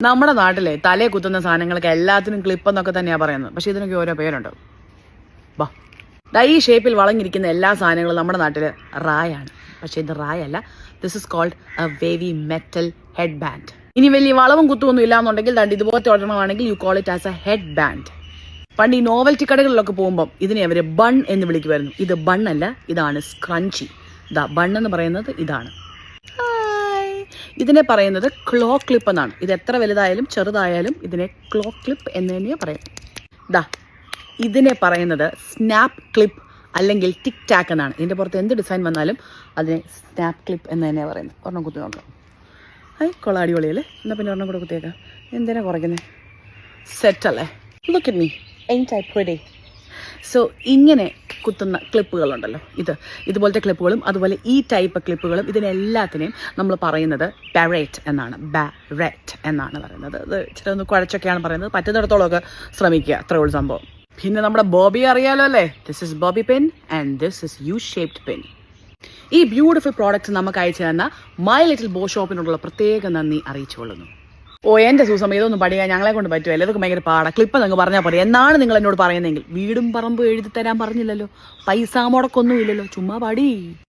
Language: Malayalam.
നമ്മുടെ നാട്ടിലെ തലയെ കുത്തുന്ന സാധനങ്ങൾക്ക് എല്ലാത്തിനും ക്ലിപ്പ് എന്നൊക്കെ തന്നെയാണ് പറയുന്നത്. പക്ഷെ ഇതിനൊക്കെ ഓരോ പേരുണ്ട്. വാ, ഈ ഷേപ്പിൽ വളഞ്ഞിരിക്കുന്ന എല്ലാ സാധനങ്ങളും നമ്മുടെ നാട്ടിൽ റായാണ്. പക്ഷെ ഇത് റായല്ല. This is called a wavy metal head band. ഇനി വലിയ വളവും കുത്തുമൊന്നും ഇല്ലാന്നുണ്ടെങ്കിൽ ഇതുപോലത്തെ ഒരെണ്ണമാണെങ്കിൽ you call it as a head band. പണ്ട് ഈ നോവൽറ്റി കടകളിലൊക്കെ പോകുമ്പം ഇതിനെ അവർ ബൺ എന്ന് വിളിക്കുമായിരുന്നു. ഇത് ബണ്ണല്ല, ഇതാണ് സ്ക്രഞ്ചി. ബൺ എന്ന് പറയുന്നത് ഇതാണ്. ഇതിനെ പറയുന്നത് ക്ലോ ക്ലിപ്പ് എന്നാണ്. ഇത് എത്ര വലുതായാലും ചെറുതായാലും ഇതിനെ ക്ലോ ക്ലിപ്പ് എന്ന് തന്നെയാണ് പറയുന്നത്. ഇതിനെ പറയുന്നത് സ്നാപ്പ് ക്ലിപ്പ് അല്ലെങ്കിൽ ടിക് ടാക്ക് എന്നാണ്. ഇതിൻ്റെ പുറത്ത് എന്ത് ഡിസൈൻ വന്നാലും അതിനെ സ്നാപ്പ് ക്ലിപ്പ് എന്ന് തന്നെയാണ് പറയുന്നത്. ഒരെണ്ണം കുത്തി നോക്കാം. കൊള്ളാം, അടിപൊളിയല്ലേ? എന്നാൽ പിന്നെ ഒരെണ്ണം കൂടെ കുത്തിയേക്കാം. എന്തിനാ കുറയ്ക്കുന്നത്? സെറ്റല്ലേ? Look at me, ain't I pretty? So ഇങ്ങനെ കുത്തുന്ന ക്ലിപ്പുകളുണ്ടല്ലോ, ഇതുപോലത്തെ ക്ലിപ്പുകളും അതുപോലെ ഈ ടൈപ്പ് ക്ലിപ്പുകളും ഇതിനെല്ലാത്തിനെയും നമ്മൾ പറയുന്നത് ബാരറ്റ് എന്നാണ്. ബാരറ്റ് എന്നാണ് പറയുന്നത്. ഇത് ഇച്ചിരി ഒന്ന് കുഴച്ചൊക്കെയാണ് പറയുന്നത്. പറ്റുന്നിടത്തോളമൊക്കെ ശ്രമിക്കുക, അത്രേ ഉള്ളൂ സംഭവം. പിന്നെ നമ്മുടെ ബോബി അറിയാലോ അല്ലേ? This is bobby pin and this is U shaped pin. ഈ ബ്യൂട്ടിഫുൾ പ്രോഡക്റ്റ്സ് നമുക്ക് അയച്ചു തന്ന മൈ ലിറ്റിൽ ബോ ഷോപ്പിനോടുള്ള പ്രത്യേക നന്ദി അറിയിച്ചുകൊള്ളുന്നു. എൻ്റെ സൂസം ഇതൊന്നും പഠിക്കാൻ ഞങ്ങളെ കൊണ്ട് പറ്റുമല്ലോ. ഇതൊക്കെ ഭയങ്കര പാടാ. ക്ലിപ്പ് നിങ്ങൾ പറഞ്ഞാൽ പോരെ എന്നാണ് നിങ്ങൾ എന്നോട് പറയുന്നതെങ്കിൽ. വീടും പറമ്പും എഴുതി തരാൻ പറഞ്ഞില്ലല്ലോ, പൈസ മുടക്കൊന്നും ഇല്ലല്ലോ, ചുമ്മാ പടി.